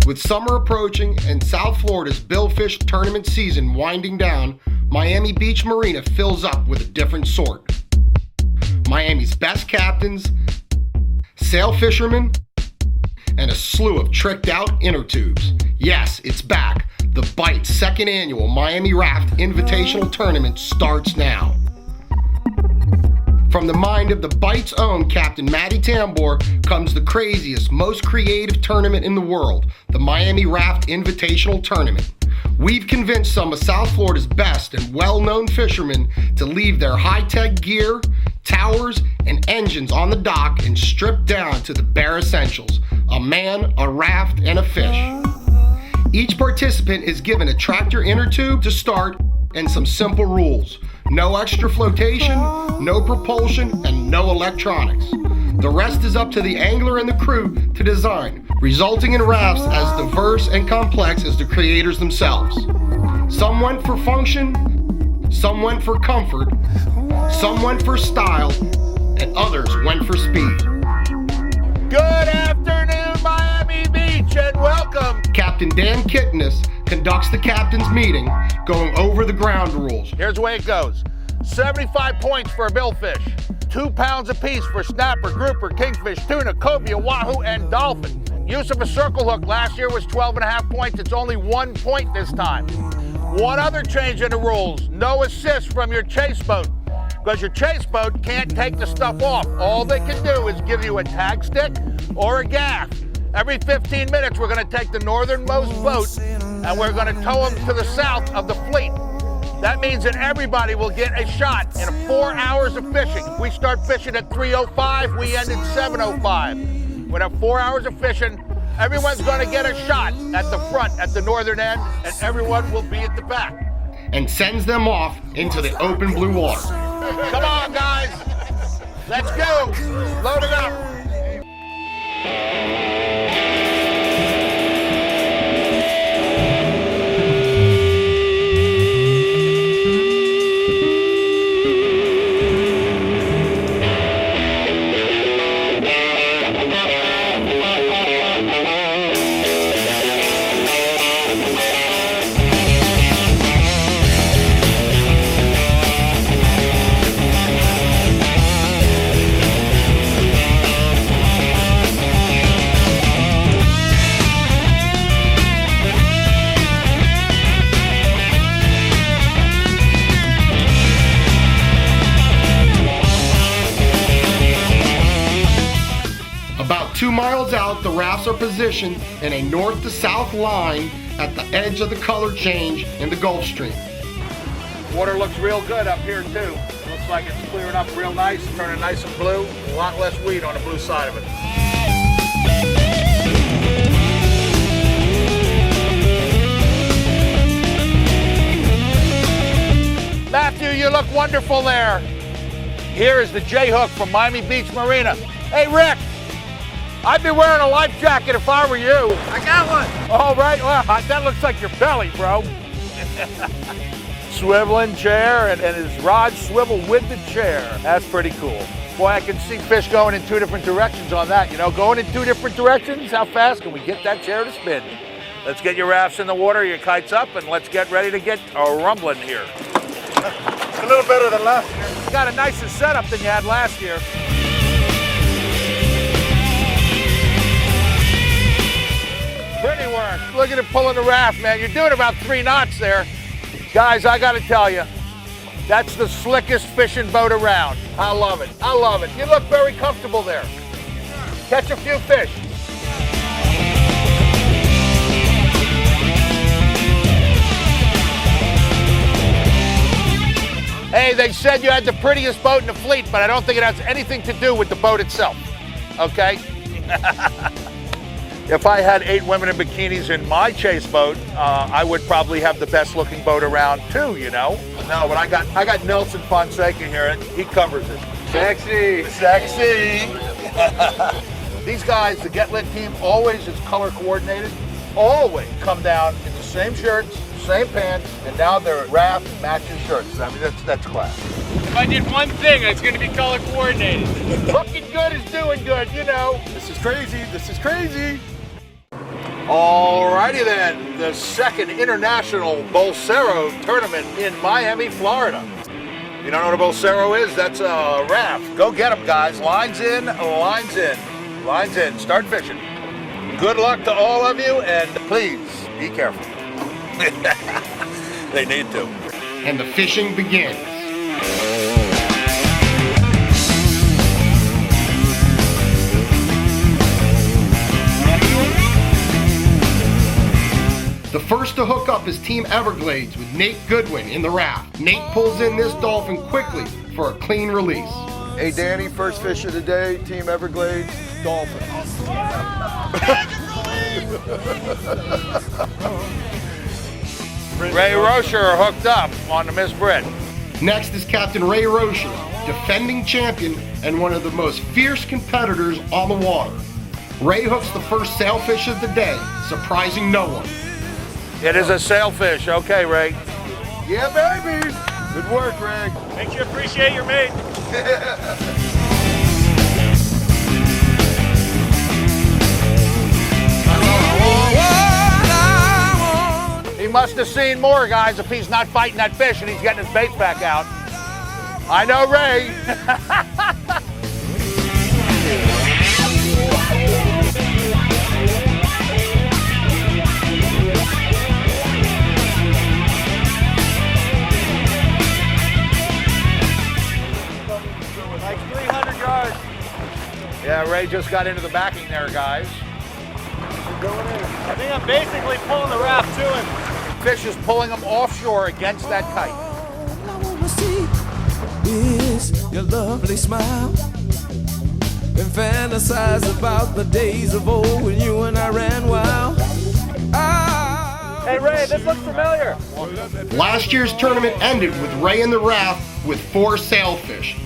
With summer approaching and South Florida's billfish tournament season winding down, Miami Beach Marina fills up with a different sort. Miami's best captains, sail fishermen, and a slew of tricked out inner tubes. Yes, it's back. The Bite's second annual Miami Raft Invitational Tournament starts now. From the mind of the Bite's own Captain Matty Tambor comes the craziest, most creative tournament in the world, the Miami Raft Invitational Tournament. We've convinced some of South Florida's best and well-known fishermen to leave their high-tech gear, towers, and engines on the dock and strip down to the bare essentials: a man, a raft, and a fish. Each participant is given a tractor inner tube to start and some simple rules. No extra flotation, no propulsion, and no electronics. The rest is up to the angler and the crew to design, resulting in rafts as diverse and complex as the creators themselves. Some went for function, some went for comfort, some went for style, and others went for speed. Good afternoon, Miami Beach, and welcome. Captain Dan Kitness conducts the captain's meeting, going over the ground rules. Here's the way it goes. 75 points for a billfish, 2 pounds apiece for snapper, grouper, kingfish, tuna, cobia, wahoo, and dolphin. Use of a circle hook last year was 12.5 points. It's only 1 point this time. One other change in the rules: no assist from your chase boat, because your chase boat can't take the stuff off. All they can do is give you a tag stick or a gaff. Every 15 minutes, we're going to take the northernmost boat and we're going to tow them to the south of the fleet. That means that everybody will get a shot in 4 hours of fishing. We start fishing at 3:05, we end at 7:05. We're going to have 4 hours of fishing. Everyone's going to get a shot at the front, at the northern end, and everyone will be at the back. And sends them off into the open blue water. Come on, guys. Let's go. Load it up. About 2 miles out, the rafts are positioned in a north to south line at the edge of the color change in the Gulf Stream. Water looks real good up here too. Looks like it's clearing up real nice, turning nice and blue. A lot less weed on the blue side of it. Matthew, you look wonderful there. Here is the J-hook from Miami Beach Marina. Hey, Rick, I'd be wearing a life jacket if I were you. I got one. All right, well, that looks like your belly, bro. Swiveling chair and his rod swivel with the chair. That's pretty cool. Boy, I can see fish going in 2 different directions on that. You know, going in 2 different directions, how fast can we get that chair to spin? Let's get your rafts in the water, your kites up, and let's get ready to get rumbling here. It's a little better than last year. You got a nicer setup than you had last year. Pretty work. Look at it pulling the raft, man. You're doing about 3 knots there. Guys, I gotta tell you, that's the slickest fishing boat around. I love it. I love it. You look very comfortable there. Catch a few fish. Hey, they said you had the prettiest boat in the fleet, but I don't think it has anything to do with the boat itself, okay? If I had 8 women in bikinis in my chase boat, I would probably have the best looking boat around too, you know? No, but I got Nelson Fonseca here, and he covers it. Sexy. Sexy. These guys, the Get Lit team, always is color coordinated. Always come down in the same shirts, same pants, and now they're Raft matching shirts. I mean, that's class. If I did one thing, it's going to be color coordinated. Looking good is doing good, you know. This is crazy. This is crazy. Alrighty then, the second International Bolsero Tournament in Miami, Florida. You don't know what a Bolsero is? That's a raft. Go get them, guys. Lines in, lines in, lines in. Start fishing. Good luck to all of you, and please, be careful. They need to. And the fishing begins. The first to hook up is Team Everglades with Nate Goodwin in the raft. Nate pulls in this dolphin quickly for a clean release. Hey Danny, first fish of the day, Team Everglades, dolphin. Ray Rocher hooked up on the Miss Brit. Next is Captain Ray Rocher, defending champion and one of the most fierce competitors on the water. Ray hooks the first sailfish of the day, surprising no one. It is a sailfish. Okay, Ray. Yeah, baby. Good work, Ray. Makes you appreciate your mate. He must have seen more, guys, if he's not fighting that fish and he's getting his bait back out. I know Ray. Like 300 yards. Yeah, Ray just got into the backing there, guys. I think I'm basically pulling the raft to him. Fish is pulling him offshore against that kite. All I wanna see is your lovely smile and fantasize about the days of old when you and I ran wild. Hey Ray, this looks familiar. Last year's tournament ended with Ray in the raft with 4 sailfish.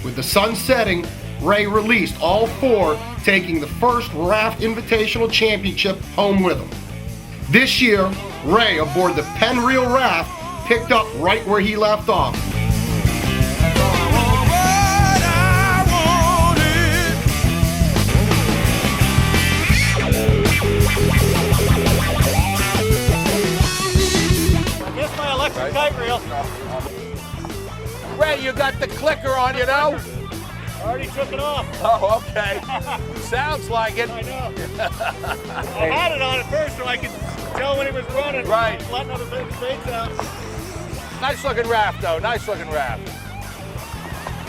With the sun setting, Ray released all 4, taking the first Raft Invitational Championship home with him. This year, Ray aboard the Penn Reel Raft picked up right where he left off. I missed my electric kite reel. Ray, you got the clicker on, you know? I already took it off. Oh, okay. Sounds like it. I know. I had it on at first so I could tell when he was running. Right. Letting other things baits out. Nice looking raft, though. Nice looking raft.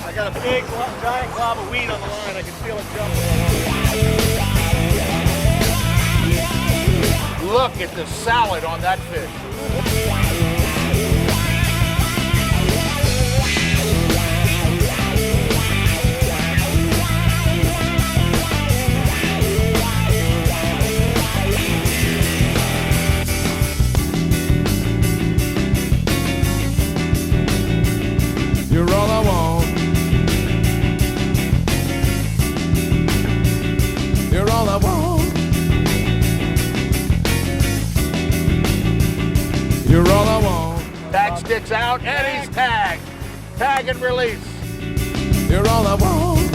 I got a big, giant glob of weed on the line. I can feel it jumping. Look at the salad on that fish. You're all I want. You're all I want. You're all I want. Tag sticks out, and he's tagged. Tag and release. You're all I want.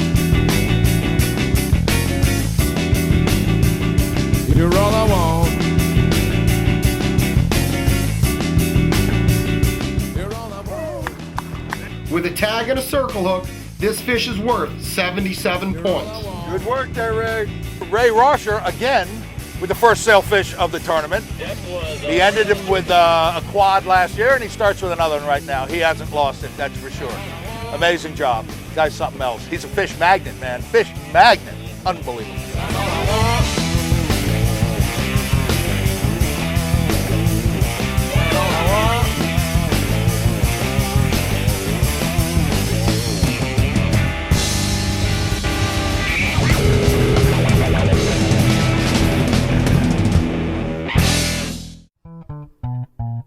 You're all I want. You're all I want. With a tag and a circle hook, this fish is worth 77 points. Good work there, Ray. Ray Rocher again with the first sailfish of the tournament. He ended him with a quad last year, and he starts with another one right now. He hasn't lost it, that's for sure. Amazing job. Guy's something else. He's a fish magnet, man. Fish magnet. Unbelievable.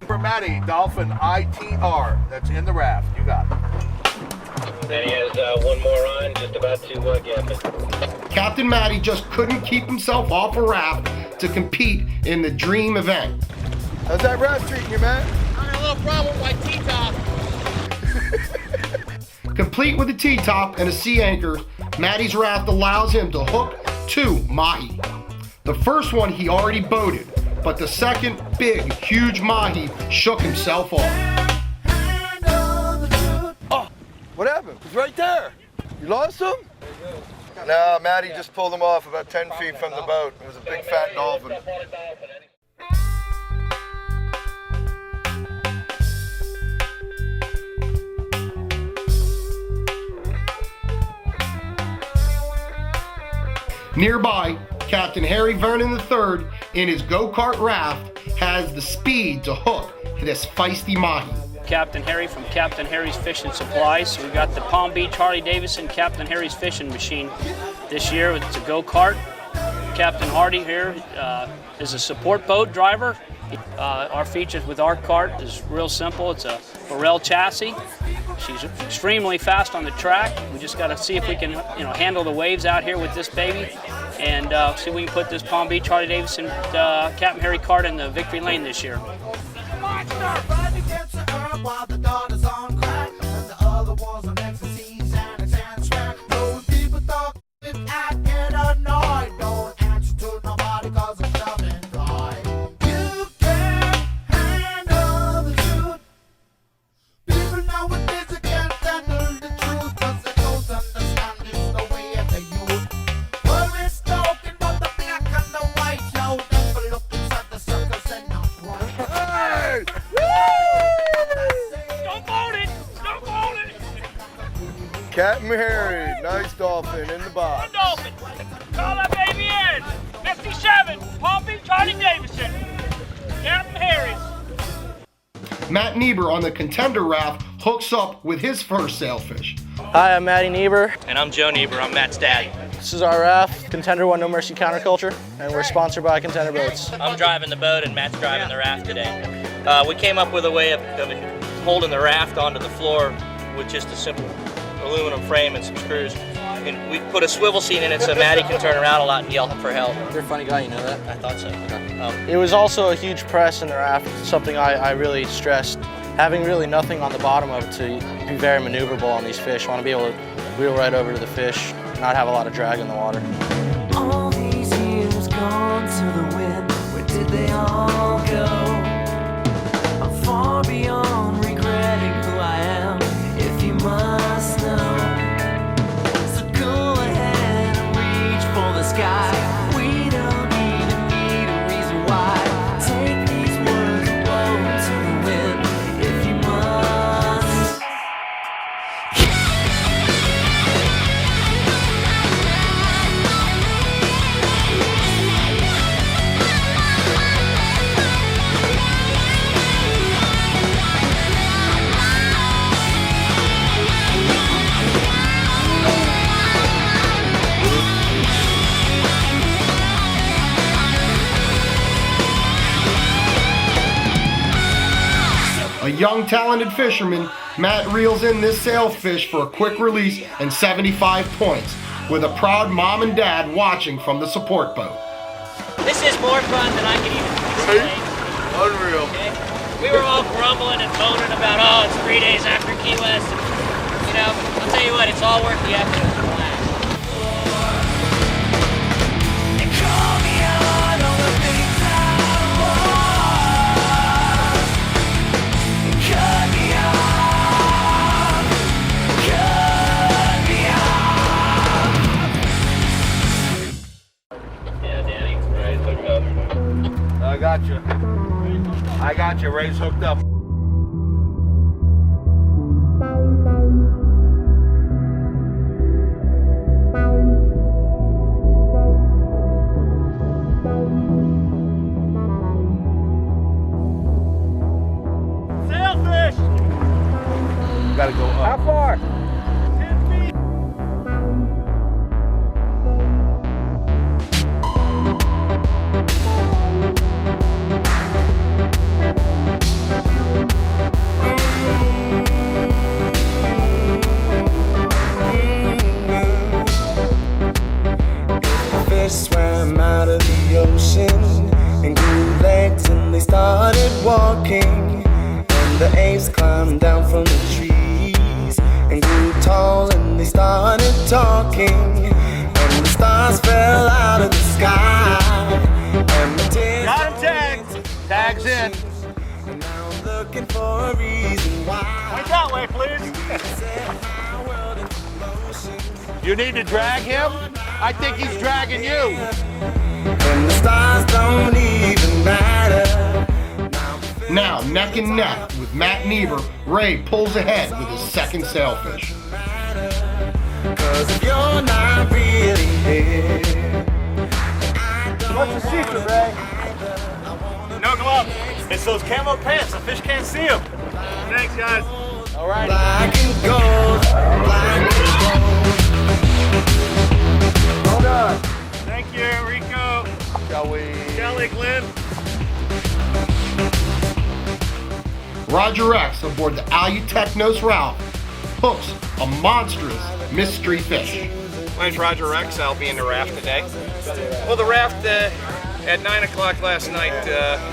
For Matty, Dolphin ITR. That's in the raft. You got it. And he has one more on, just about to get it. Captain Matty just couldn't keep himself off a raft to compete in the dream event. How's that raft treating you, man? I got a little problem with my T-top. Complete with a T-top and a sea anchor, Matty's raft allows him to hook 2 mahi. The first one he already boated, but the second big, huge mahi shook himself off. Oh, what happened? He's right there. You lost him? No, Matty just pulled him off about 10 feet from the boat. It was a big fat dolphin. Nearby, Captain Harry Vernon III in his go-kart raft has the speed to hook this feisty mahi. Captain Harry from Captain Harry's Fishing Supplies. We got the Palm Beach Harley-Davidson Captain Harry's Fishing Machine this year. It's a go-kart. Captain Hardy here is a support boat driver. Our features with our cart is real simple. It's a Burrell chassis. She's extremely fast on the track. We just got to see if we can, handle the waves out here with this baby, and see if we can put this Palm Beach Harley-Davidson Captain Harry cart in the victory lane this year. While the daughter's on crack and the other one's on ecstasies and it's hand track. Those people talk if I get annoyed. Don't answer to nobody cause I'm self-employed. You can't handle the truth. People know what this can't handle the truth cause they don't understand it's the way of the youth. Always talking about the black and the white. Yo, never look inside the circles and not right. Hey! Captain Harry, nice dolphin in the box. One dolphin. Call that baby in. 57, Palm Beach Harley-Davidson. Captain Harry's. Matt Niebuhr on the contender raft hooks up with his first sailfish. Hi, I'm Matty Niebuhr. And I'm Joe Niebuhr, I'm Matt's dad. This is our raft, Contender One No Mercy Counterculture, and we're sponsored by Contender Boats. I'm driving the boat and Matt's driving the raft today. We came up with a way of holding the raft onto the floor with just a simple aluminum frame and some screws. And we put a swivel seat in it so Matty can turn around a lot and yell for help. You're a funny guy, you know that? I thought so. It was also a huge press in the raft, something I really stressed. Having really nothing on the bottom of it to be very maneuverable on these fish. Want to be able to wheel right over to the fish, not have a lot of drag in the water. All these years gone to the wind, where did they all go? I'm far beyond regretting who I am, if you must know. So go ahead and reach for the sky. We don't even need a reason why. Take these words and blow to the wind, if you must. A young, talented fisherman, Matt reels in this sailfish for a quick release and 75 points, with a proud mom and dad watching from the support boat. This is more fun than I could even explain. Unreal. Okay? We were all grumbling and moaning about, oh, it's 3 days after Key West. And, I'll tell you what, it's all worth the effort. It's a blast. Yeah, Danny, Ray's hooked up. I got you. Ray's hooked up. Sailfish! Gotta go up. How far? 10 feet. Fish swam out of the ocean and grew legs and they started walking. And the apes climbed down from the trees and grew tall and they started talking. And the stars fell out of the sky. sky. And the tears Got him tagged. Tags in. and now I'm looking for a reason why. Point that way, please. You need to drag him? I think he's dragging you. And the stars don't even matter. Now, neck and neck with Matt Niebuhr, Ray pulls ahead with his second Sailfish. Cause if you're not really here, What's the secret, Ray? No gloves. It's those camo pants. The fish can't see them. Thanks, guys. All right. black and gold, black and gold. Hold on. Thank you, Rico. Shall we? Kelly, Glenn. Roger X aboard the Alutechnos Raft hooks a monstrous mystery fish. My name's Roger Rex. I'll be in the raft today. Well, the raft, at 9 o'clock last night,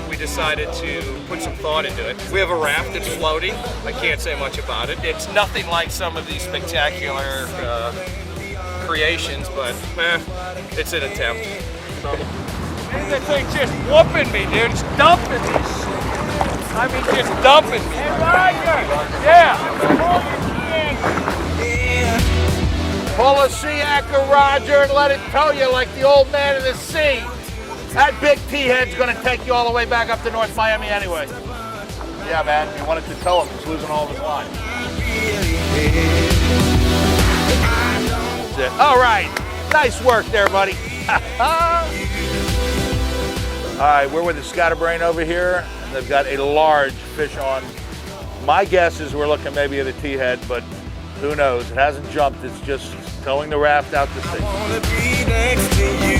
we decided to put some thought into it. We have a raft that's floating. I can't say much about it. It's nothing like some of these spectacular creations, but it's an attempt. Man, that thing's just whooping me, dude. It's dumping me. I mean, just dumping me. Hey, Roger! Yeah! Pull a sea anchor, Roger, and let it tow you like the old man of the sea. That big T-head's gonna take you all the way back up to North Miami anyway. Yeah, man, you wanted to tow him. He's losing all of his line. That's it. All right. Nice work there, buddy. All right, we're with the scatterbrain over here, and they've got a large fish on. My guess is we're looking maybe at a T-head, but who knows? It hasn't jumped. It's just towing the raft out to sea. I wanna be next to you.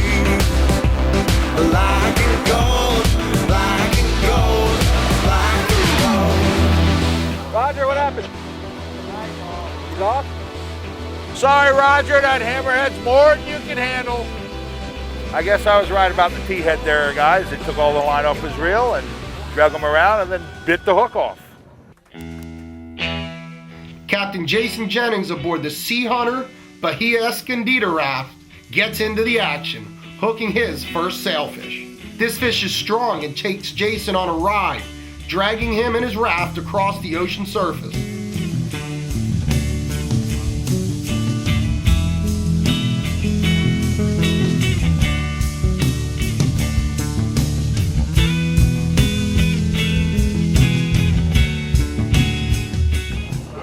Black and gold, black and gold, black and gold. Roger, what happened? He's off? Sorry, Roger, that hammerhead's more than you can handle. I guess I was right about the T-head there, guys. They took all the line off his reel and drug him around and then bit the hook off. Captain Jason Jennings aboard the Sea Hunter Bahia Escondida raft gets into the action, hooking his first sailfish. This fish is strong and takes Jason on a ride, dragging him and his raft across the ocean surface.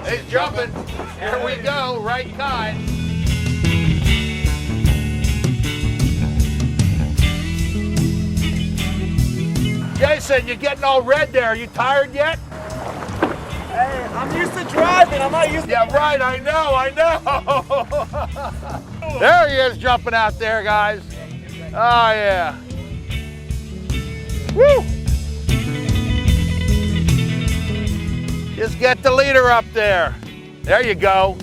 He's jumping. Here we go, right kind. Jason, you're getting all red there. Are you tired yet? Hey, I'm used to driving. I'm not used to... Yeah, right, I know. There he is jumping out there, guys. Oh, yeah. Woo! Just get the leader up there. There you go.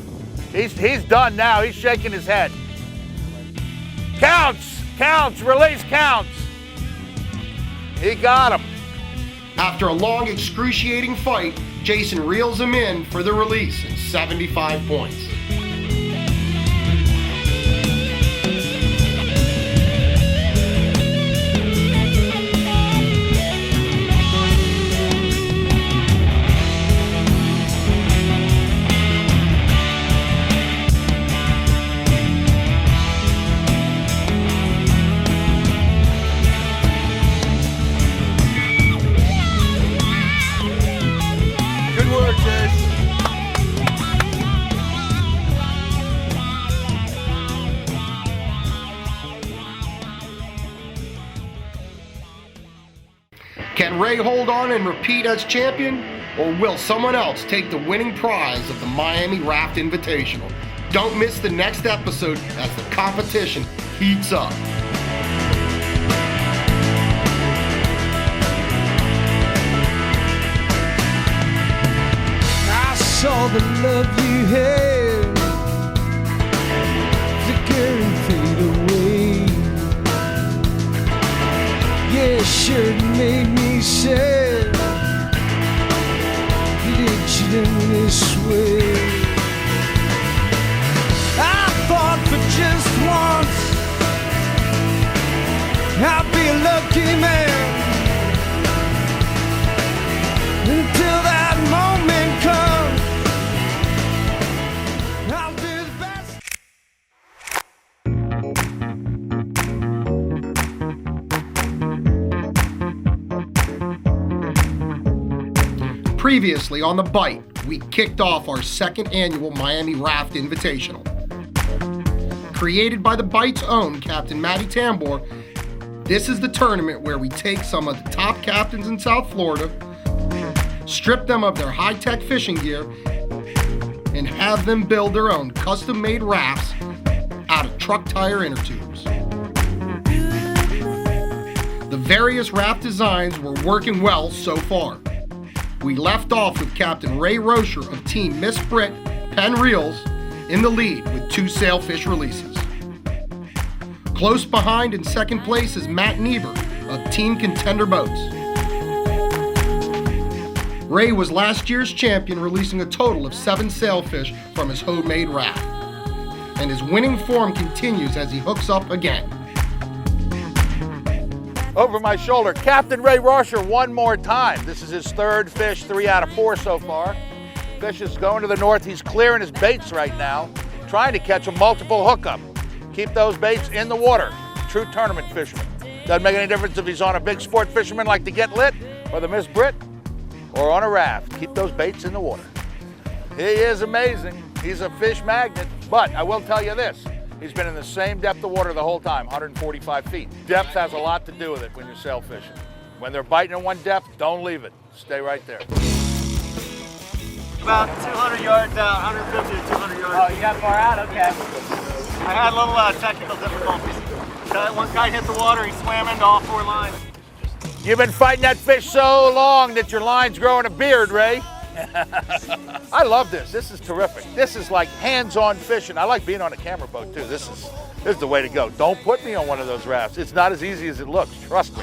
He's done now. He's shaking his head. Counts, release counts. He got him. After a long, excruciating fight, Jason reels him in for the release in 75 points. Good work, Jason. Can Ray hold on and repeat as champion, or will someone else take the winning prize of the Miami Raft Invitational? Don't miss the next episode as the competition heats up. I saw the love you had flicker and fade away. Yeah, sure it made me sad that it should end this way. I thought for just once Previously on The Bite, we kicked off our second annual Miami Raft Invitational. Created by The Bite's own Captain Matty Tambor, this is the tournament where we take some of the top captains in South Florida, strip them of their high-tech fishing gear, and have them build their own custom-made rafts out of truck tire inner tubes. The various raft designs were working well so far. We left off with Captain Ray Rocher of Team Miss Brit Penn Reels in the lead with 2 Sailfish releases. Close behind in second place is Matt Niebuhr of Team Contender Boats. Ray was last year's champion, releasing a total of 7 sailfish from his homemade raft. And his winning form continues as he hooks up again. Over my shoulder, Captain Ray Rocher one more time. This is his 3rd fish, 3 out of 4 so far. Fish is going to the north. He's clearing his baits right now, trying to catch a multiple hookup. Keep those baits in the water. True tournament fisherman. Doesn't make any difference if he's on a big sport fisherman like the Get Lit or the Miss Brit or on a raft. Keep those baits in the water. He is amazing. He's a fish magnet, but I will tell you this. He's been in the same depth of water the whole time, 145 feet. Depth has a lot to do with it when you're sail fishing. When they're biting in one depth, don't leave it. Stay right there. About 200 yards down, 150 to 200 yards. Oh, you got far out? Okay. I had a little technical difficulties. One guy hit the water, he swam into all 4 lines. You've been fighting that fish so long that your line's growing a beard, Ray. I love this. This is terrific. This is like hands-on fishing. I like being on a camera boat too. This is the way to go. Don't put me on one of those rafts. It's not as easy as it looks, trust me.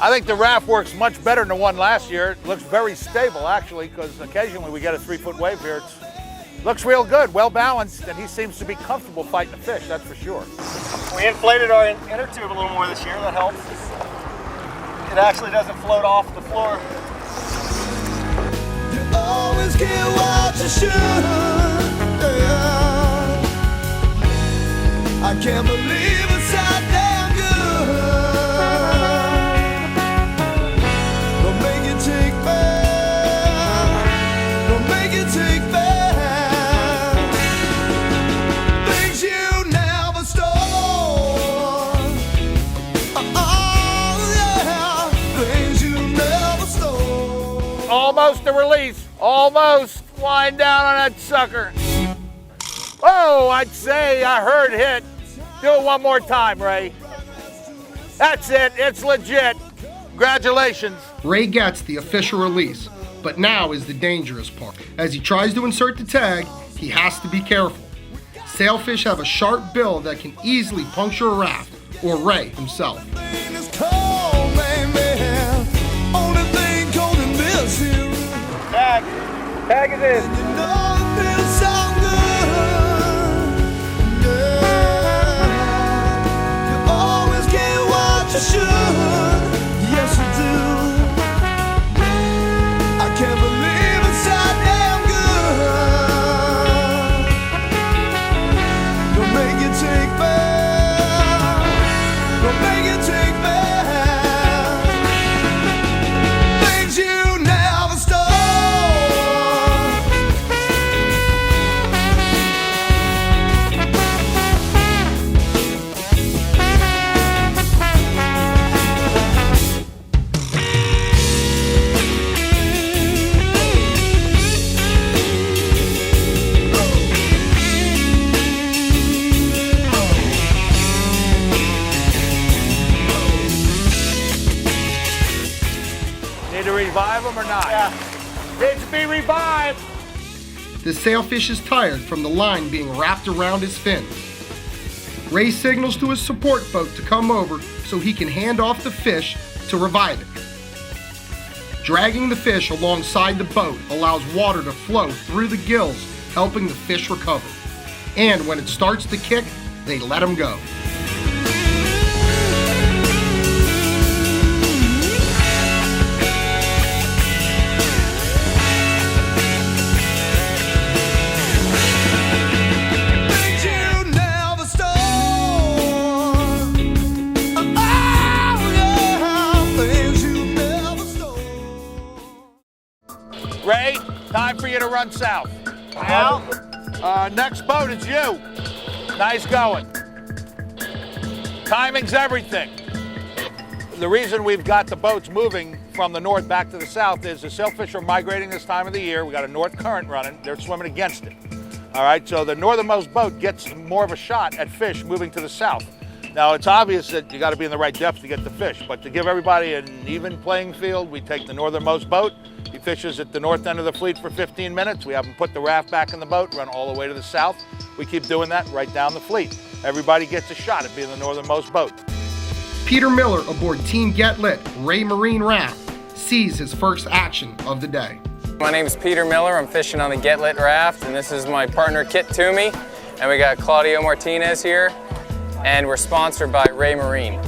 I think the raft works much better than the one last year. It looks very stable actually, because occasionally we get a 3-foot wave here. It looks real good, well balanced, and he seems to be comfortable fighting a fish, that's for sure. We inflated our inner tube a little more this year, that helps. It actually doesn't float off the floor. Always get what you should. Yeah. I can't believe it's that damn good. Don't make it take back. Don't make it take back. Things you never stole. Oh yeah, things you never stole. Almost a release. Almost flying down on that sucker. Oh, I'd say I heard hit. Do it one more time, Ray. That's it, it's legit. Congratulations. Ray gets the official release, but now is the dangerous part. As he tries to insert the tag, he has to be careful. Sailfish have a sharp bill that can easily puncture a raft, or Ray himself. Tag. Tag it in. Yes, you do. I can't believe it's that damn good. Don't make it take back. Don't make it take back. Things you never stole. Need to revive him or not? Yeah. Needs to be revived. The sailfish is tired from the line being wrapped around his fin. Ray signals to his support boat to come over so he can hand off the fish to revive it. Dragging the fish alongside the boat allows water to flow through the gills, helping the fish recover. And when it starts to kick, they let him go. Ray, time for you to run south. Al? Next boat is you. Nice going. Timing's everything. The reason we've got the boats moving from the north back to the south is the sailfish are migrating this time of the year. We got a north current running. They're swimming against it. All right, so the northernmost boat gets more of a shot at fish moving to the south. Now, it's obvious that you got to be in the right depth to get the fish, but to give everybody an even playing field, we take the northernmost boat. He fishes at the north end of the fleet for 15 minutes. We have him put the raft back in the boat, run all the way to the south. We keep doing that right down the fleet. Everybody gets a shot at being the northernmost boat. Peter Miller aboard Team Get Lit Ray Marine Raft sees his first action of the day. My name is Peter Miller. I'm fishing on the Get Lit Raft, and this is my partner Kit Toomey, and we got Claudio Martinez here, and we're sponsored by Ray Marine.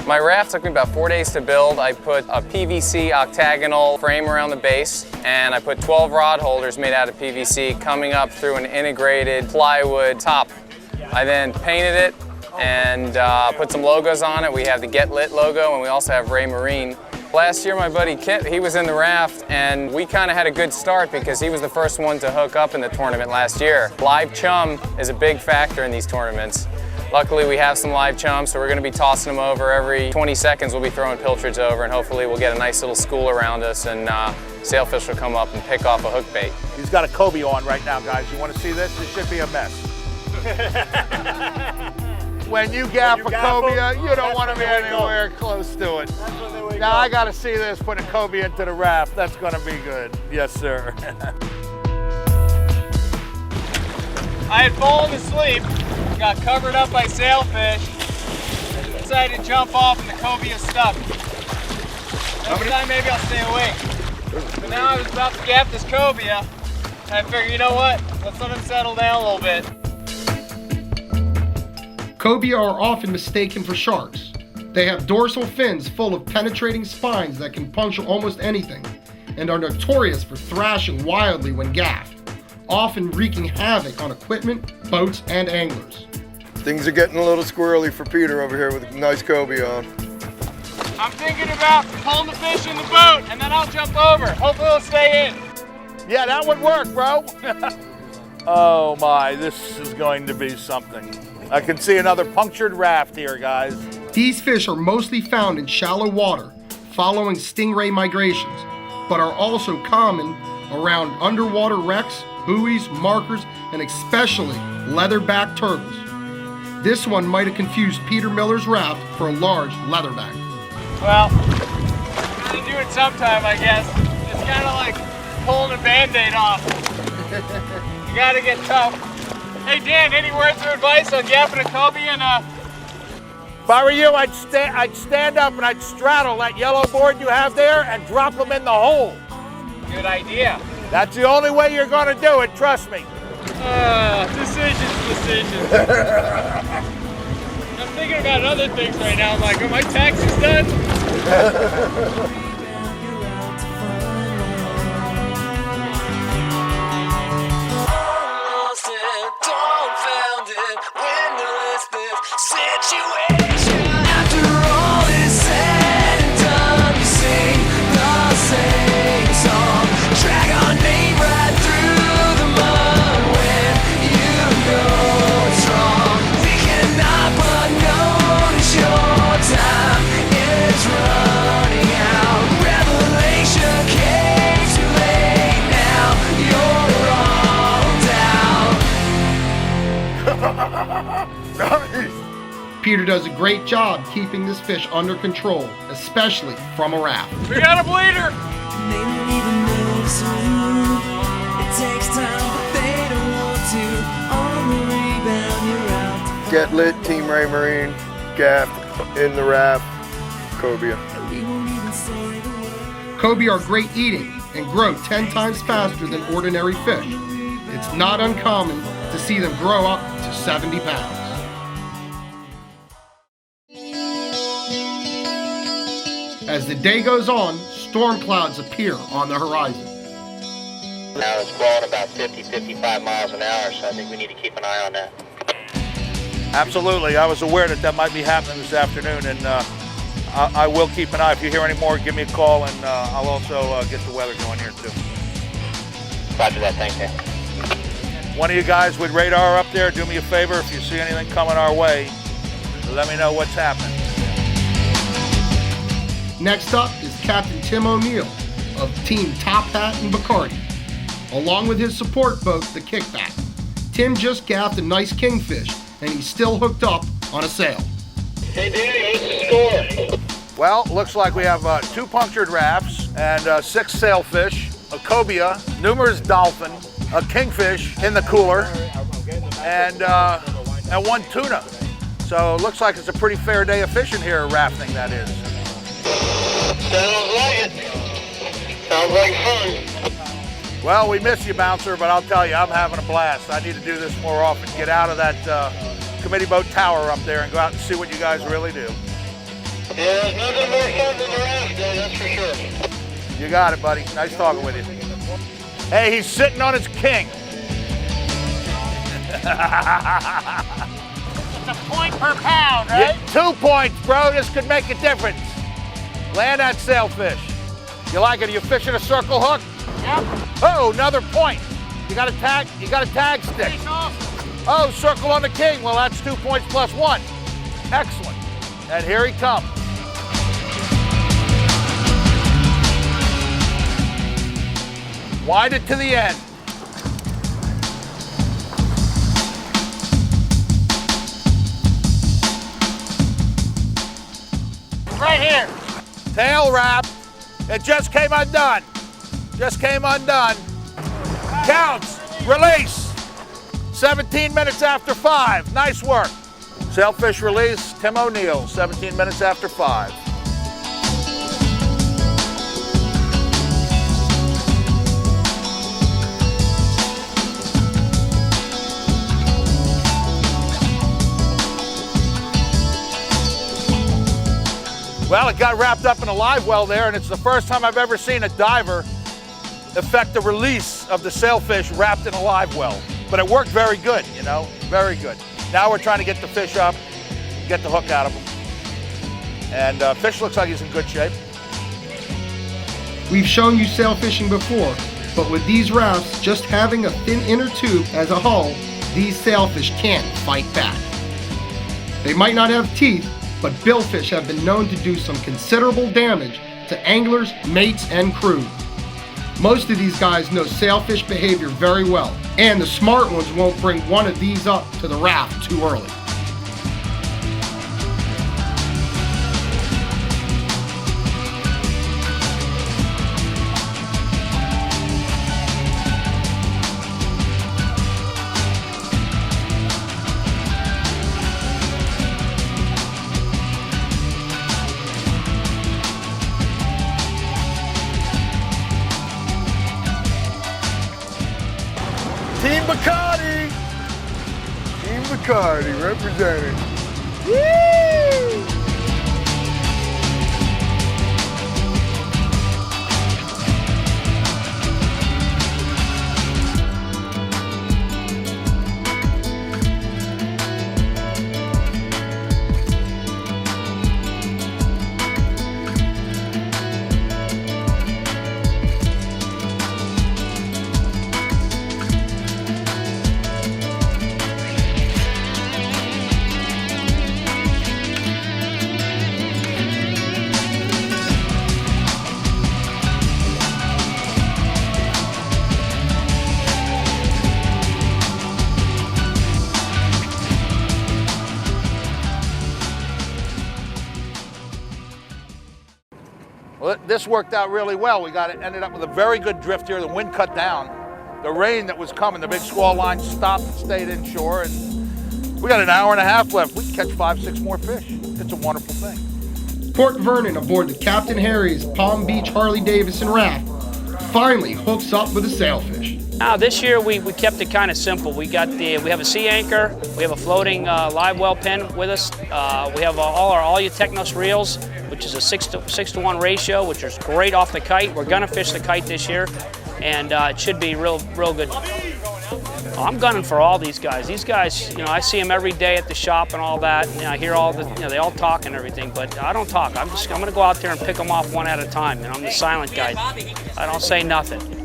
My raft took me about 4 days to build. I put a PVC octagonal frame around the base, and I put 12 rod holders made out of PVC coming up through an integrated plywood top. I then painted it and put some logos on it. We have the Get Lit logo, and we also have Ray Marine. Last year, my buddy Kit, he was in the raft, and we kind of had a good start because he was the first one to hook up in the tournament last year. Live chum is a big factor in these tournaments. Luckily, we have some live chum, so we're going to be tossing them over every 20 seconds. We'll be throwing pilchards over, and hopefully we'll get a nice little school around us, and sailfish will come up and pick off a hook bait. He's got a Kobe on right now, guys. You want to see this? This should be a mess. When you gaff a cobia, you don't want to be anywhere close to it. Now I got to see this, put a cobia into the raft. That's going to be good. Yes, sir. I had fallen asleep, got covered up by sailfish, decided to jump off and the cobia stuck. Next time maybe I'll stay awake. But now I was about to gaff this cobia, and I figured, you know what, let's let him settle down a little bit. Cobia are often mistaken for sharks. They have dorsal fins full of penetrating spines that can puncture almost anything, and are notorious for thrashing wildly when gaffed, often wreaking havoc on equipment, boats, and anglers. Things are getting a little squirrely for Peter over here with a nice cobia on. I'm thinking about pulling the fish in the boat, and then I'll jump over. Hopefully it'll stay in. Yeah, that would work, bro. Oh my, this is going to be something. I can see another punctured raft here, guys. These fish are mostly found in shallow water, following stingray migrations, but are also common around underwater wrecks, buoys, markers, and especially leatherback turtles. This one might have confused Peter Miller's raft for a large leatherback. Well, gotta do it sometime, I guess. It's kind of like pulling a Band-Aid off. You gotta get tough. Hey Dan, any words of advice on gaffing a cobia and If I were you, I'd stand up and I'd straddle that yellow board you have there and drop them in the hole. Good idea. That's the only way you're going to do it, trust me. Decisions. I'm thinking about other things right now. I'm like, are my taxes done? Situation. After all is said and done, you sing the same song. Drag our name right through the mud when you know it's wrong. We cannot but notice your time is running out. Revelation came too late now. You're all down. Nice. Peter does a great job keeping this fish under control, especially from a raft. We got a bleeder. Get Lit, Team Ray Marine, gaffed in the raft, cobia. Cobia are great eating and grow 10 times faster than ordinary fish. It's not uncommon to see them grow up to 70 pounds. As the day goes on, storm clouds appear on the horizon. Now it's blowing about 50-55 miles an hour, so I think we need to keep an eye on that. Absolutely. I was aware that might be happening this afternoon, and I will keep an eye. If you hear any more, give me a call, and I'll also get the weather going here too. Roger that, thank you. One of you guys with radar up there, do me a favor, if you see anything coming our way, let me know what's happening. Next up is Captain Tim O'Neill of Team Top Hat and Bacardi, along with his support boat, the Kickback. Tim just gaffed a nice kingfish, and he's still hooked up on a sail. Hey, Danny, what's the score? Well, looks like we have 2 punctured rafts and 6 sailfish, a cobia, numerous dolphin, a kingfish in the cooler, and 1 tuna. So it looks like it's a pretty fair day of fishing here, rafting that is. Sounds like it. Sounds like fun. Well, we miss you, Bouncer, but I'll tell you, I'm having a blast. I need to do this more often, get out of that committee boat tower up there and go out and see what you guys really do. Yeah, there's nothing more fun than the raft, that's for sure. You got it, buddy. Nice talking with you. Hey, he's sitting on his king. It's a point per pound, right? Yeah, 2 points, bro. This could make a difference. Land that sailfish. You like it? Are you fishing a circle hook? Yep. Oh, another point. You got a tag stick. Oh, circle on the king. Well, that's 2 points plus 1. Excellent. And here he comes. Wind it to the end. Right here. Tail wrap. It just came undone. Just came undone. Counts. Release. 17 minutes after 5. Nice work. Sailfish release. Tim O'Neill. 17 minutes after 5. Well, it got wrapped up in a live well there, and it's the first time I've ever seen a diver effect the release of the sailfish wrapped in a live well. But it worked very good, you know, very good. Now we're trying to get the fish up, get the hook out of him. And fish looks like he's in good shape. We've shown you sailfishing before, but with these rafts just having a thin inner tube as a hull, these sailfish can't fight back. They might not have teeth, but billfish have been known to do some considerable damage to anglers, mates, and crew. Most of these guys know sailfish behavior very well, and the smart ones won't bring one of these up to the raft too early. Team Bacardi! Team Bacardi representing. Woo! Well, this worked out really well. We ended up with a very good drift here. The wind cut down. The rain that was coming, the big squall line stopped and stayed inshore, and we got an hour and a half left. We can catch 5, 6 more fish. It's a wonderful thing. Port Vernon aboard the Captain Harry's Palm Beach Harley-Davidson raft finally hooks up with a sailfish. Now this year we kept it kind of simple. We have a sea anchor, we have a floating live well pin with us. We have all our All You Technos reels, which is a 6 to 1 ratio, which is great off the kite. We're gonna fish the kite this year, and it should be real good. I'm gunning for all these guys. These guys, you know, I see them every day at the shop and all that, and I hear all the, you know, they all talk and everything, but I don't talk. I'm gonna go out there and pick them off one at a time, and I'm the silent guy. I don't say nothing.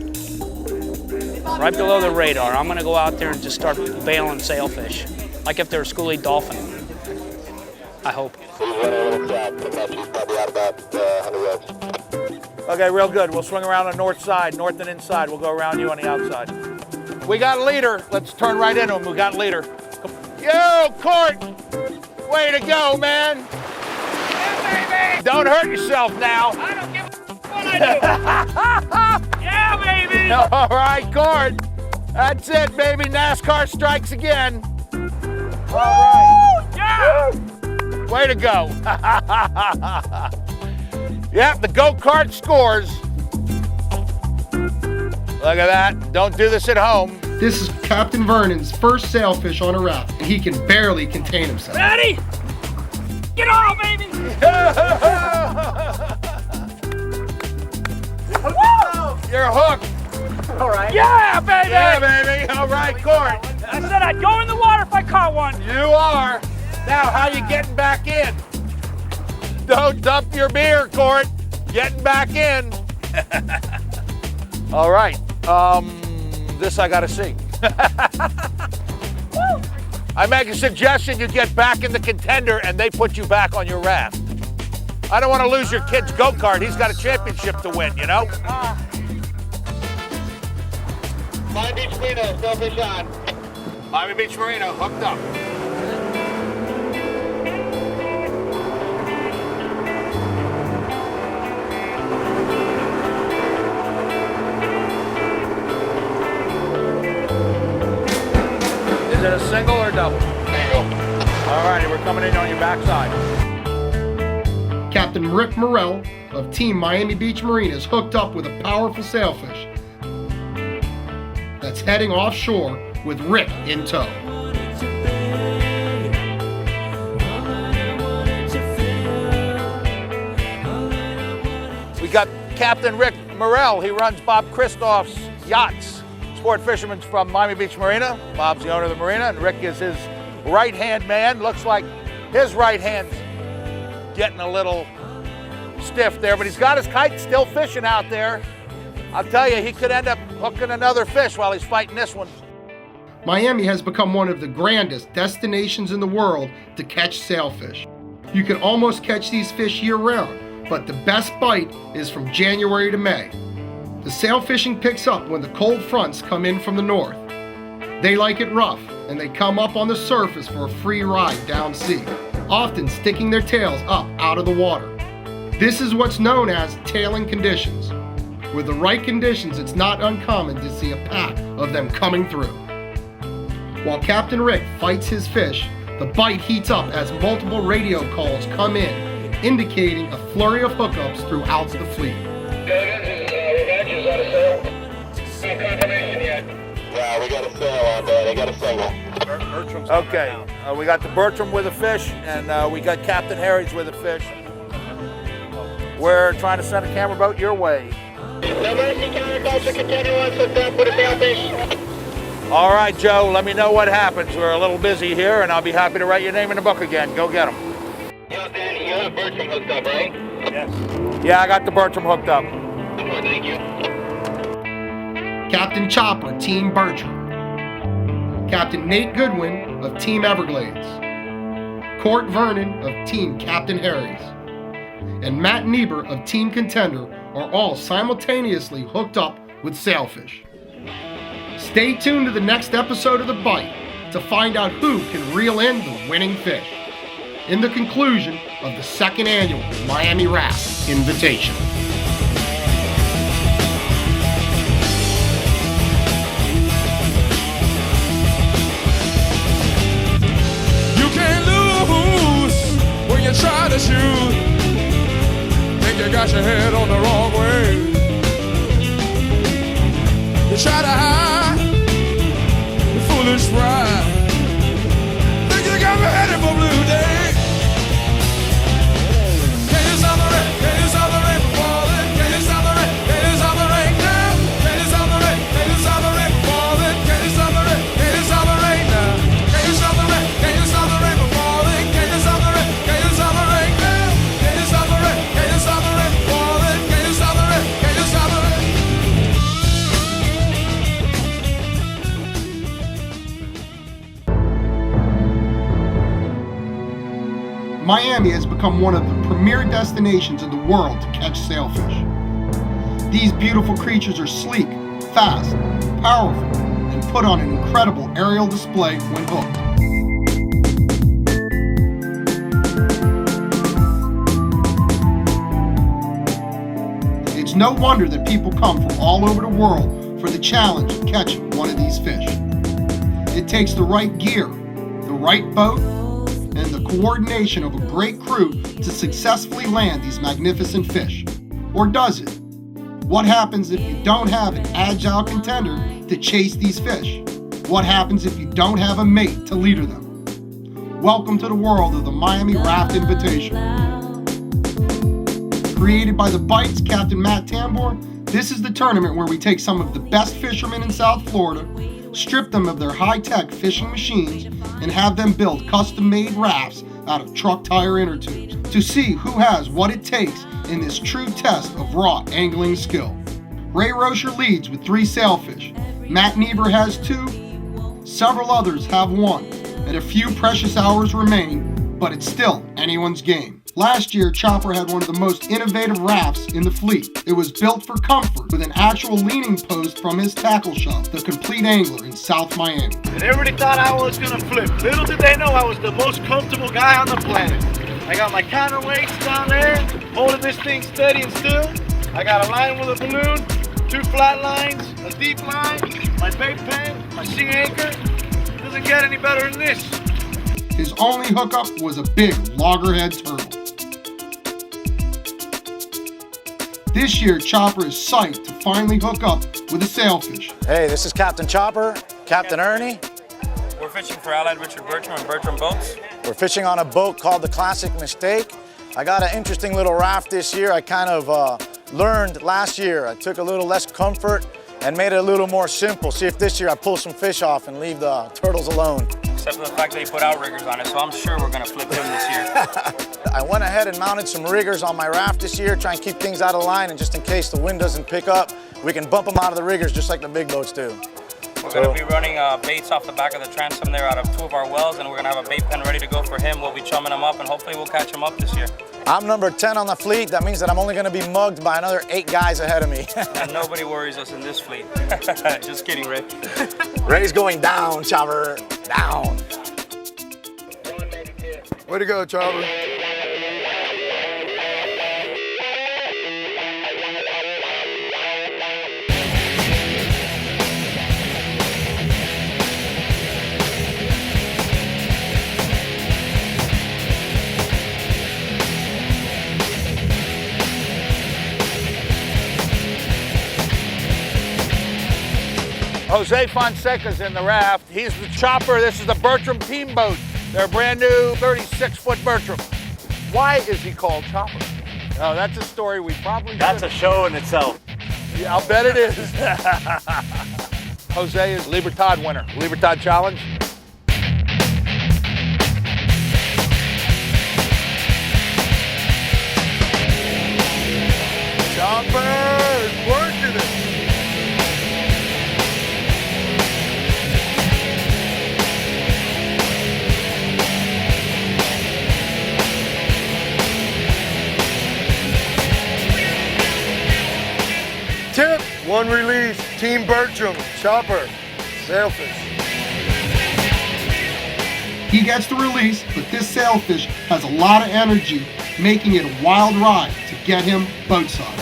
right below the radar. I'm gonna go out there and just start bailing sailfish, like if they're a schoolie dolphin. I hope. Okay, real good. We'll swing around the north side, north and inside. We'll go around you on the outside. We got a leader. Let's turn right into him. We got a leader. Yo, Court! Way to go, man! Yeah, baby! Don't hurt yourself now. I don't give a what I do. Yeah, baby! All right, Court. That's it, baby. NASCAR strikes again. All right. Yeah! Way to go. Yep, the go-kart scores. Look at that. Don't do this at home. This is Captain Vernon's first sailfish on a raft, and he can barely contain himself. Ready? Get on, baby! You're hooked. All right. Yeah, baby! Yeah, baby. All right, Court. I said I'd go in the water if I caught one. You are. Now, how you getting back in? Don't dump your beer, Court. Getting back in. All right. This I gotta see. I make a suggestion you get back in the contender and they put you back on your raft. I don't want to lose your kid's go-kart. He's got a championship to win, you know? Miami Beach Marina, sailfish on. Miami Beach Marina, hooked up. Is it a single or double? Single. All righty, we're coming in on your backside. Captain Rick Morrell of Team Miami Beach Marina is hooked up with a powerful sailfish that's heading offshore with Rick in tow. We got Captain Rick Morrell. He runs Bob Christoph's yachts. Sport fisherman from Miami Beach Marina. Bob's the owner of the marina, and Rick is his right-hand man. Looks like his right hand's getting a little stiff there, but he's got his kite still fishing out there. I'll tell you, he could end up hooking another fish while he's fighting this one. Miami has become one of the grandest destinations in the world to catch sailfish. You can almost catch these fish year-round, but the best bite is from January to May. The sail fishing picks up when the cold fronts come in from the north. They like it rough, and they come up on the surface for a free ride down sea, often sticking their tails up out of the water. This is what's known as tailing conditions. With the right conditions, it's not uncommon to see a pack of them coming through. While Captain Rick fights his fish, the bite heats up as multiple radio calls come in, indicating a flurry of hookups throughout the fleet. Revenge is that a sail? No confirmation yet. Yeah, we got a sail on there. They got a single. Okay, we got the Bertram with a fish, and we got Captain Harry's with a fish. We're trying to send a camera boat your way. No mercy counterculture contender wants hooked up with a sailfish. All right, Joe, let me know what happens. We're a little busy here, and I'll be happy to write your name in the book again. Go get them. Yo, Danny, you have Bertram hooked up, right? Yes. Yeah, I got the Bertram hooked up. Oh, thank you. Captain Chopper, Team Bertram. Captain Nate Goodwin of Team Everglades. Court Vernon of Team Captain Harry's. And Matt Niebuhr of Team Contender are all simultaneously hooked up with sailfish. Stay tuned to the next episode of The Bite to find out who can reel in the winning fish in the conclusion of the second annual Miami Raft Invitational. You can't lose when you try to shoot. Think you got your head on the wrong way. You try to hide your foolish pride. Think you got me headed for blue day. Can you stop the rain? Can you stop the rain from falling? Can you stop the rain? Can you stop the rain now? Can you stop the rain? Can you stop the rain from falling? Can you stop the rain? Can you stop the rain now? Can you stop the rain? Can you stop the rain from falling? Can you stop the rain? Can you stop the rain now? Can you stop the rain? Can you stop the rain from falling? Can you stop the rain? Can you stop the rain? Miami has become one of the premier destinations in the world to catch sailfish. These beautiful creatures are sleek, fast, powerful, and put on an incredible aerial display when hooked. It's no wonder that people come from all over the world for the challenge of catching one of these fish. It takes the right gear, the right boat, and the coordination of a great crew to successfully land these magnificent fish. Or does it? What happens if you don't have an agile contender to chase these fish? What happens if you don't have a mate to leader them? Welcome to the world of the Miami Raft Invitational. Created by the Bites Captain Matt Tambor, this is the tournament where we take some of the best fishermen in South Florida, strip them of their high-tech fishing machines, and have them build custom-made rafts out of truck tire inner tubes to see who has what it takes in this true test of raw angling skill. Ray Rocher leads with 3 sailfish. Matt Niebuhr has 2, several others have 1, and a few precious hours remain, but it's still anyone's game. Last year, Chopper had one of the most innovative rafts in the fleet. It was built for comfort with an actual leaning post from his tackle shop, The Complete Angler in South Miami. And everybody thought I was gonna flip. Little did they know I was the most comfortable guy on the planet. I got my counterweights down there, holding this thing steady and still. I got a line with a balloon, 2 flat lines, a deep line, my bait pen, my sea anchor. Doesn't get any better than this. His only hookup was a big loggerhead turtle. This year, Chopper is psyched to finally hook up with a sailfish. Hey, this is Captain Chopper, Captain Ernie. We're fishing for Allied Richard Bertram and Bertram Boats. We're fishing on a boat called the Classic Mistake. I got an interesting little raft this year. I kind of learned last year. I took a little less comfort and made it a little more simple. See if this year I pull some fish off and leave the turtles alone. Except for the fact that he put outriggers on it, so I'm sure we're gonna flip him this year. I went ahead and mounted some riggers on my raft this year, try and keep things out of line, and just in case the wind doesn't pick up, we can bump them out of the riggers just like the big boats do. We're going to be running baits off the back of the transom there out of 2 of our wells, and we're going to have a bait pen ready to go for him. We'll be chumming him up, and hopefully we'll catch him up this year. I'm number 10 on the fleet. That means that I'm only going to be mugged by another 8 guys ahead of me. And nobody worries us in this fleet. Just kidding, Ray. Ray's going down, Chopper. Down. Way to go, Chopper. Jose Fonseca's in the raft. He's the Chopper. This is the Bertram team boat. They're a brand new 36-foot Bertram. Why is he called Chopper? Oh, that's a story we probably That's a show in itself. Yeah, I'll bet it is. Jose is Libertad winner. Libertad Challenge. Chopper is working it. Tip, 1 release, Team Bertram, Chopper, Sailfish. He gets the release, but this sailfish has a lot of energy, making it a wild ride to get him boatside.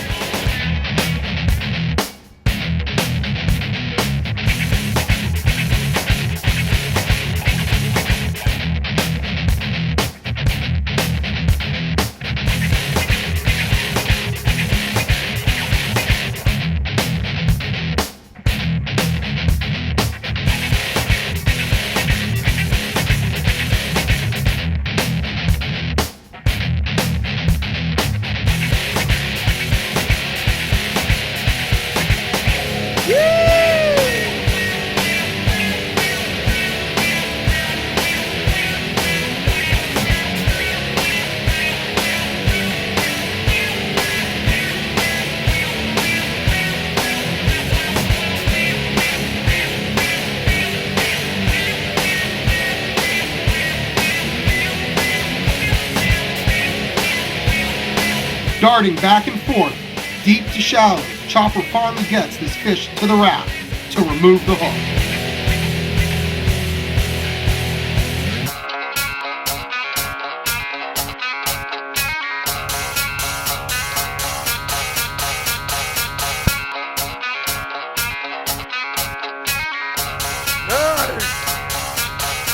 Darting back and forth, deep to shallow, Chopper finally gets this fish to the raft to remove the hook.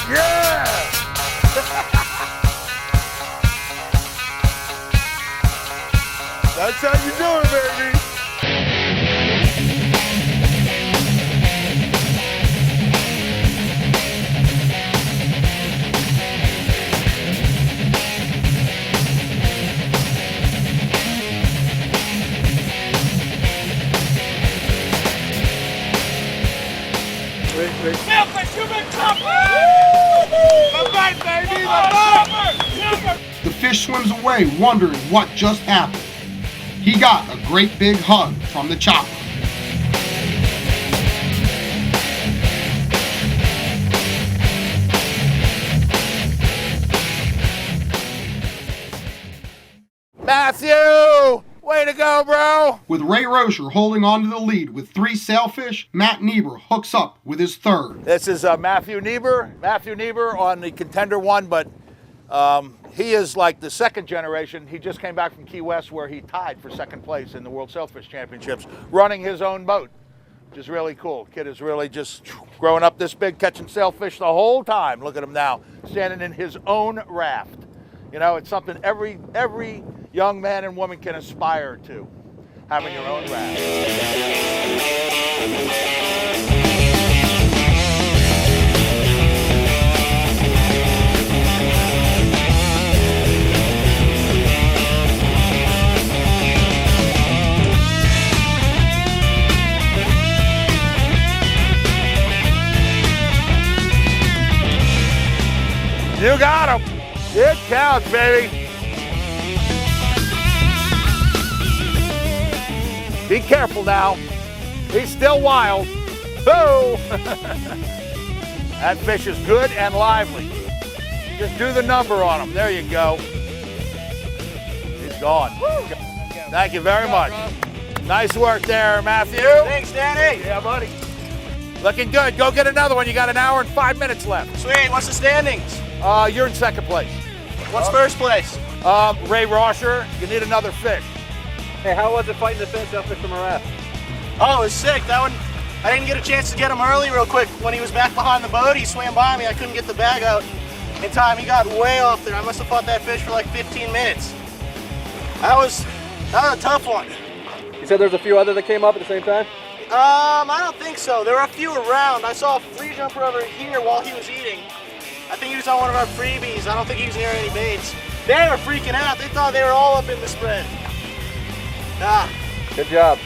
Yeah! That's how you do it, baby. Sailfish, you been tough! Baby! The fish swims away, wondering what just happened. He got a great big hug from the chopper. Matthew! Way to go, bro! With Ray Rocher holding on to the lead with 3 sailfish, Matt Niebuhr hooks up with his third. This is Matthew Niebuhr. Matthew Niebuhr on the Contender 1, but he is like the second generation. He just came back from Key West where he tied for second place in the World Sailfish Championships, running his own boat, which is really cool. Kid is really just growing up this big, catching sailfish the whole time. Look at him now, standing in his own raft. You know, it's something every young man and woman can aspire to, having your own raft. You got him. It counts, baby. Be careful now. He's still wild. Boo! That fish is good and lively. Just do the number on him. There you go. He's gone. Thank you very much. Nice work there, Matthew. Thanks, Danny. Yeah, buddy. Looking good. Go get another one. You got 1 hour and 5 minutes left. Sweet. What's the standings? You're in second place. What's first place? Ray Rocher, you need another fish. Hey, how was it fighting the sailfish from a raft? Oh, it was sick. That one, I didn't get a chance to get him early real quick. When he was back behind the boat, he swam by me. I couldn't get the bag out in time. He got way off there. I must have fought that fish for like 15 minutes. That was a tough one. You said there's a few other that came up at the same time? I don't think so. There were a few around. I saw a flea jumper over here while he was eating. I think he was on one of our freebies. I don't think he was near any baits. They were freaking out. They thought they were all up in the spread. Good job.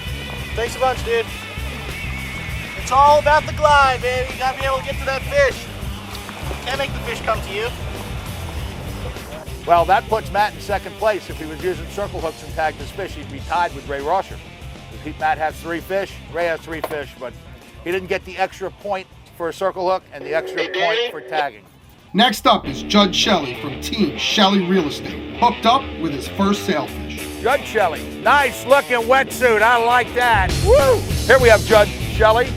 Thanks a bunch, dude. It's all about the glide, baby. You gotta be able to get to that fish. Can't make the fish come to you. Well, that puts Matt in second place. If he was using circle hooks and tagged this fish, he'd be tied with Ray Rocher. Matt has 3 fish, Ray has 3 fish, but he didn't get the extra point for a circle hook and the extra point for tagging. Next up is Judd Shelley from Team Shelley Real Estate, hooked up with his first sailfish. Judd Shelley, nice looking wetsuit, I like that. Woo! Here we have Judd Shelley,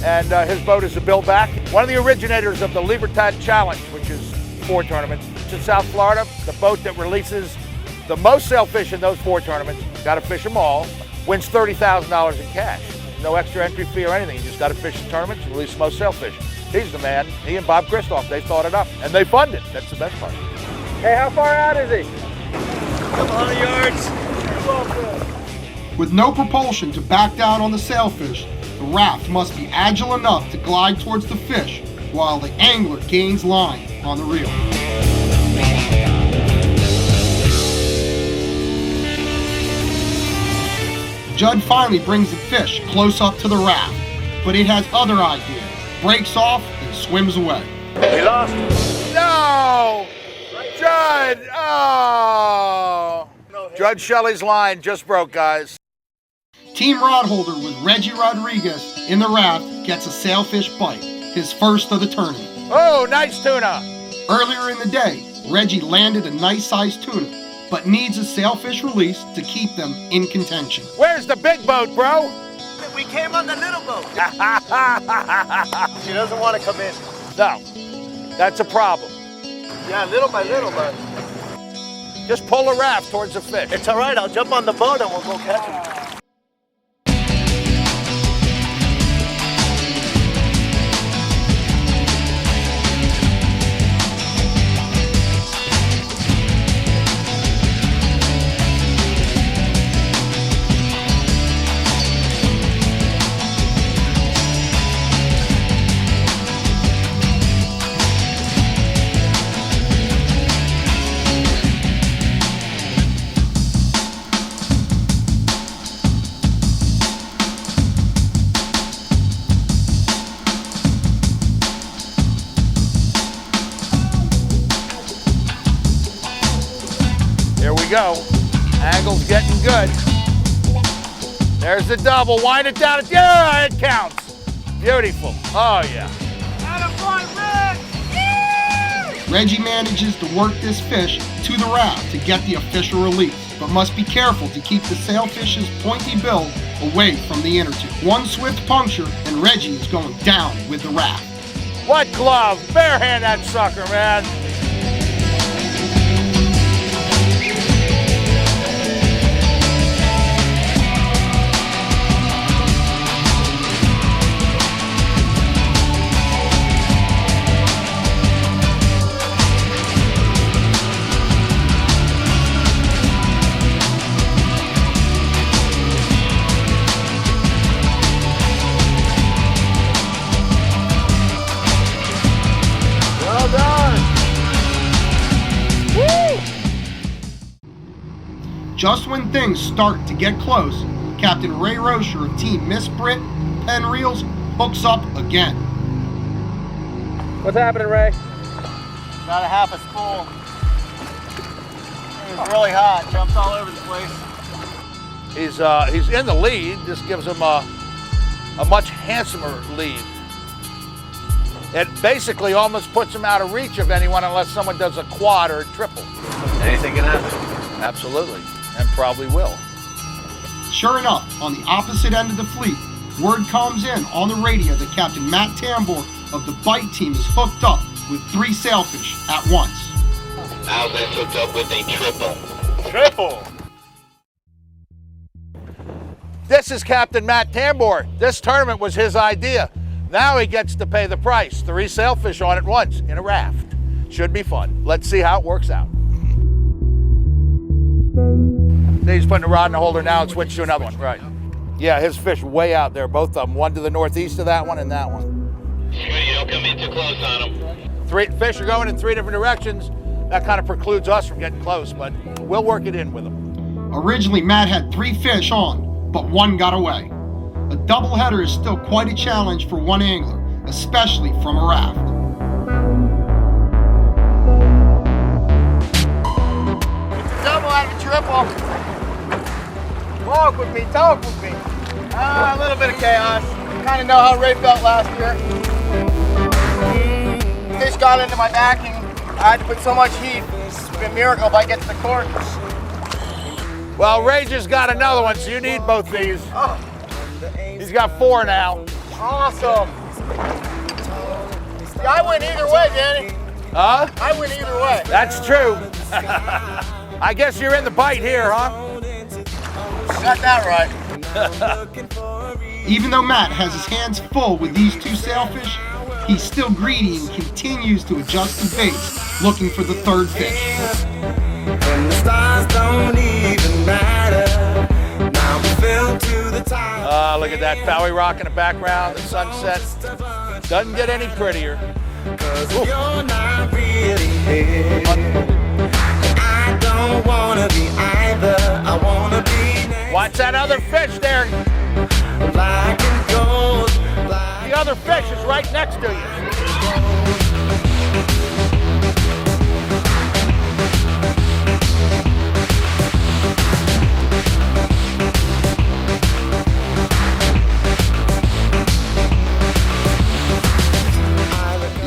and his boat is a Billback. One of the originators of the Libertad Challenge, which is 4 tournaments. It's in South Florida, the boat that releases the most sailfish in those 4 tournaments, gotta fish them all, wins $30,000 in cash. No extra entry fee or anything, you just gotta fish the tournaments and release the most sailfish. He's the man. He and Bob Christoph, they thought it up, and they fund it. That's the best part. Hey, how far out is he? Couple hundred yards. With no propulsion to back down on the sailfish, the raft must be agile enough to glide towards the fish while the angler gains line on the reel. Judd finally brings the fish close up to the raft, but it has other ideas, breaks off and swims away. He lost. No! Judd! Oh! Judd Shelley's line just broke, guys. Team Rod Holder with Reggie Rodriguez in the raft gets a sailfish bite, his first of the tournament. Oh, nice tuna! Earlier in the day, Reggie landed a nice-sized tuna, but needs a sailfish release to keep them in contention. Where's the big boat, bro? We came on the little boat. She doesn't want to come in. No, that's a problem. Yeah, little by little, but just pull a raft towards the fish. it's all right. I'll jump on the boat and we'll go catch him. Here we go. Angle's getting good. There's the double. Wind it down. Yeah, it counts. Beautiful. Oh, yeah. Reggie manages to work this fish to the raft to get the official release, but must be careful to keep the sailfish's pointy bill away from the inner tube. One swift puncture and Reggie is going down with the raft. What glove? Barehand that sucker, man. Well done. Woo! Just when things start to get close, Captain Ray Rocher of Team Miss Brit Pen Reels hooks up again. What's happening, Ray? Got a half a spool. It was really hot. Jumped all over the place. He's in the lead. This gives him a much handsomer lead. It basically almost puts him out of reach of anyone unless someone does a quad or a triple. Anything can happen. Absolutely, and probably will. Sure enough, on the opposite end of the fleet, word comes in on the radio that Captain Matt Tambor of the Bite Team is hooked up with 3 sailfish at once. Now that's hooked up with a triple. Triple. This is Captain Matt Tambor. This tournament was his idea. Now he gets to pay the price. 3 sailfish on at once in a raft. Should be fun. Let's see how it works out. He's putting a rod in the holder now and switch to another one. Right. Yeah, his fish way out there, both of them. One to the northeast of that one and that one. Sure you don't come in too close on them. 3 fish are going in 3 different directions. That kind of precludes us from getting close, but we'll work it in with them. Originally, Matt had 3 fish on, but 1 got away. A doubleheader is still quite a challenge for one angler, especially from a raft. It's a double out of a triple. Talk with me, talk with me. A little bit of chaos. Kind of know how Ray felt last year. Fish got into my back and I had to put so much heat. It's been a miracle if I get to the corners. Well, Ray just got another one, so you need both these. Oh. He's got 4 now. Awesome. Yeah, I win either way, Danny. Huh? I win either way. That's true. I guess you're in the bite here, huh? Got that right. Even though Matt has his hands full with these 2 sailfish, he's still greedy and continues to adjust the baits, looking for the 3rd fish. And the stars don't even matter. Now we fell to the top. Look at that Bowie Rock in the background, the sunset. Doesn't get any prettier. Cause if you're not really here, I don't wanna be either. I wanna be next. Watch that other fish there. Black and gold. The other fish is right next to you.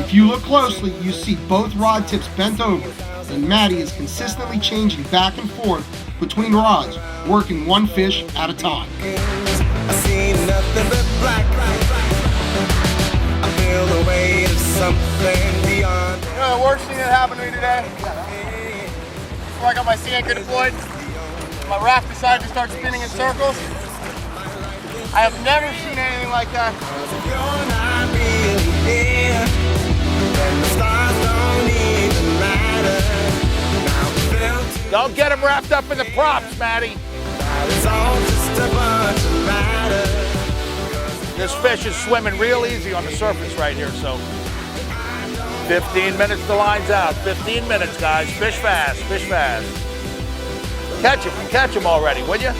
If you look closely, you see both rod tips bent over, and Matty is consistently changing back and forth between rods, working one fish at a time. I see nothing but black. I feel the weight of something beyond. You know the worst thing that happened to me today? Before I got my sea anchor deployed, my raft decided to start spinning in circles. I have never seen anything like that. You're not really here, and the stars don't even matter. Now we fell to Don't get him wrapped up in the props, Matty. it's all just a bunch of matter. This fish is swimming real easy on the surface right here, so 15 minutes the line's out. 15 minutes, guys. Fish fast, fish fast. Catch him already, will you?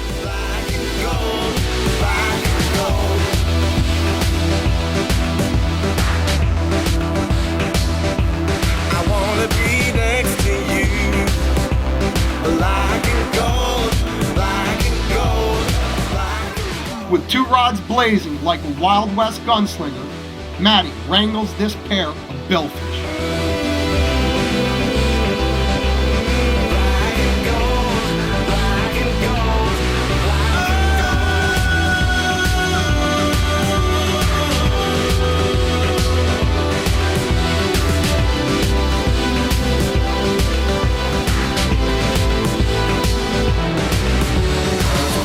I wanna be next to you, black and gold, black and gold, black and gold. With two rods blazing like a Wild West gunslinger, Matty wrangles this pair of billfish.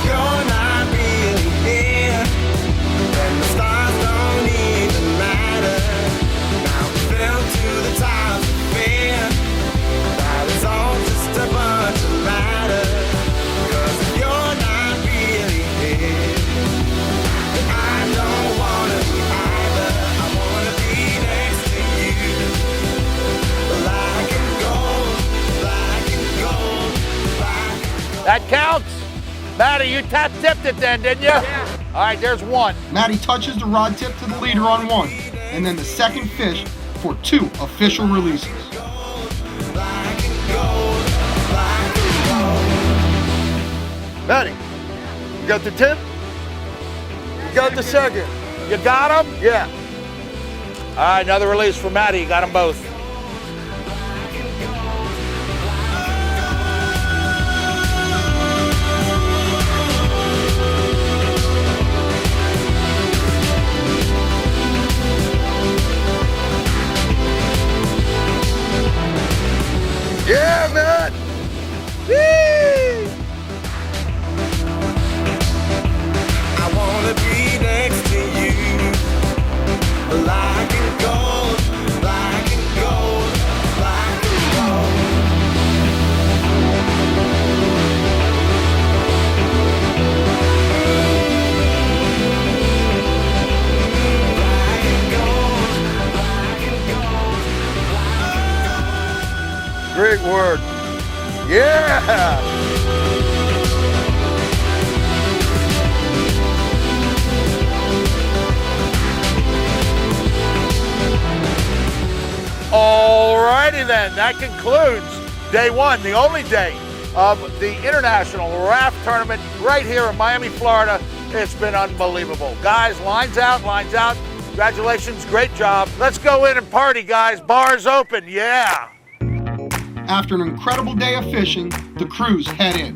You're not really here, and the stars don't even matter. Now we fell to the times of fear. That is all just a bunch of matter. 'Cause you're not really here, I don't wanna be either. I wanna be next to you, black and gold, black and gold, black and gold. That counts. Matty, you tipped it then, didn't you? Yeah. All right, there's one. Matty touches the rod tip to the leader on one, and then the second fish for two official releases. Matty, you got the tip? You got the second? You got him? Yeah. All right, another release for Matty. You got them both. Yeah, man! I wanna be next to you, black and gold, black and gold, black and gold. Black and gold, black and gold, black and gold. Great word. Yeah! Alrighty then, that concludes day one, the only day of the International Raft Tournament right here in Miami, Florida. It's been unbelievable. Guys, lines out, lines out. Congratulations, great job. Let's go in and party, guys. Bars open, yeah. After an incredible day of fishing, the crews head in.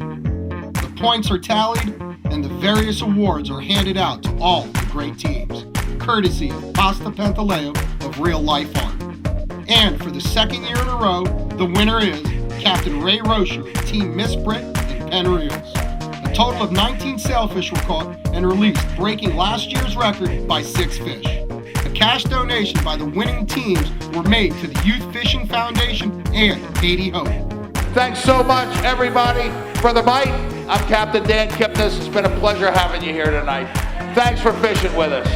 The points are tallied, and the various awards are handed out to all the great teams, courtesy of Pasta Pantaleo of Real Life Art. And for the second year in a row, the winner is Captain Ray Rocher of Team Miss Brit and Penn Reels. A total of 19 sailfish were caught and released, breaking last year's record by 6 fish. A cash donation by the winning teams were made to the Youth Fishing Foundation and Haiti Hope. Thanks so much, everybody, for the bite. I'm Captain Dan Kipnis. It's been a pleasure having you here tonight. Thanks for fishing with us.